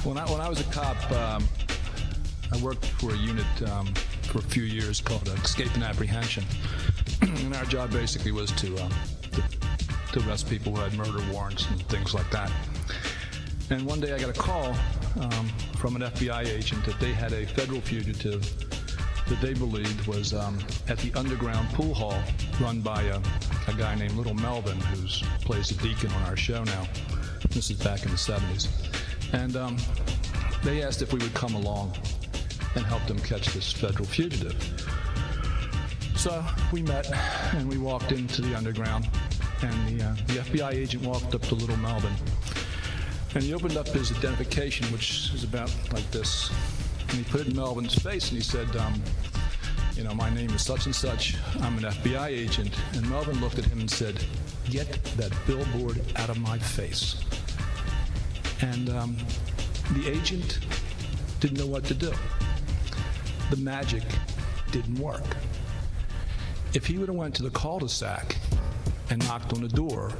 When I was a cop, I worked for a unit for a few years called Escape and Apprehension. And our job basically was to arrest people who had murder warrants and things like that. And one day I got a call from an FBI agent that they had a federal fugitive that they believed was at the underground pool hall run by a guy named Little Melvin, who plays a deacon on our show now. This is back in the 70s. And they asked if we would come along and help them catch this federal fugitive. So we met and we walked into the underground, and the FBI agent walked up to Little Melvin, and he opened up his identification, which is about like this, and he put it in Melvin's face and he said, my name is such and such, I'm an FBI agent. And Melvin looked at him and said, "Get that billboard out of my face." And the agent didn't know what to do. The magic didn't work. If he would have went to the cul-de-sac and knocked on the door,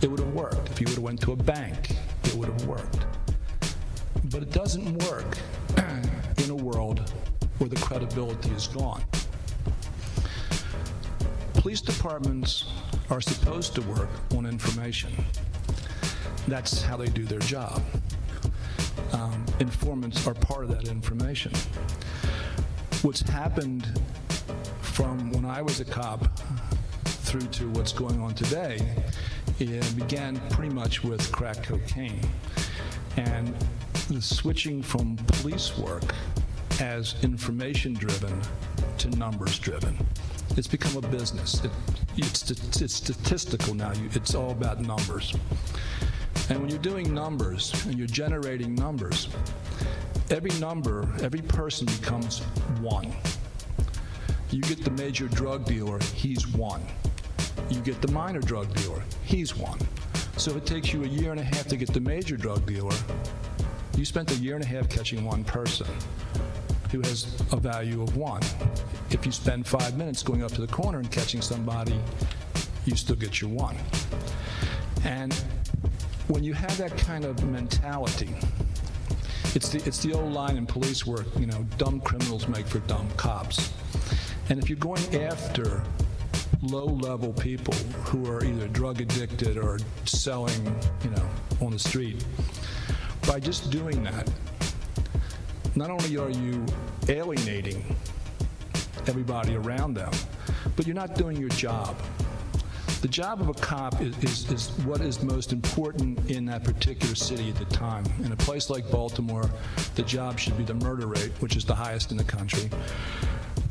it would have worked. If he would have went to a bank, it would have worked. But it doesn't work in a world where the credibility is gone. Police departments are supposed to work on information. That's how they do their job. Informants are part of that information. What's happened from when I was a cop through to what's going on today, it began pretty much with crack cocaine. And the switching from police work as information-driven to numbers-driven. It's become a business. It's statistical now. It's all about numbers. And when you're doing numbers and you're generating numbers, every number, every person becomes one. You get the major drug dealer, he's one. You get the minor drug dealer, he's one. So if it takes you a year and a half to get the major drug dealer, you spent a year and a half catching one person who has a value of one. If you spend 5 minutes going up to the corner and catching somebody, you still get your one. And when you have that kind of mentality, it's the old line in police work, dumb criminals make for dumb cops. And if you're going after low-level people who are either drug addicted or selling, on the street, by just doing that, not only are you alienating everybody around them, but you're not doing your job. The job of a cop is what is most important in that particular city at the time. In a place like Baltimore, the job should be the murder rate, which is the highest in the country,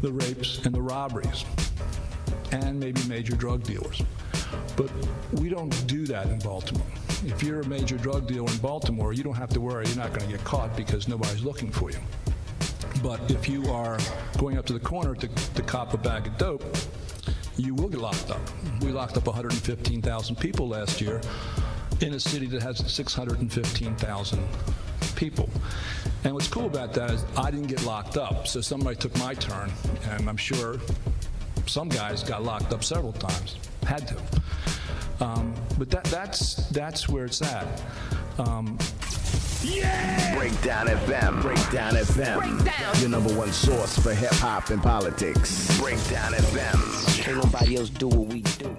the rapes and the robberies, and maybe major drug dealers. But we don't do that in Baltimore. If you're a major drug dealer in Baltimore, you don't have to worry, you're not going to get caught because nobody's looking for you. But if you are going up to the corner to cop a bag of dope, you will get locked up. We locked up 115,000 people last year in a city that has 615,000 people. And what's cool about that is I didn't get locked up, so somebody took my turn, and I'm sure some guys got locked up several times, had to. But that's where it's at. Yeah! Breakdown FM. Breakdown FM. Breakdown. Your number one source for hip hop and politics. Breakdown FM. Ain't nobody else do what we do.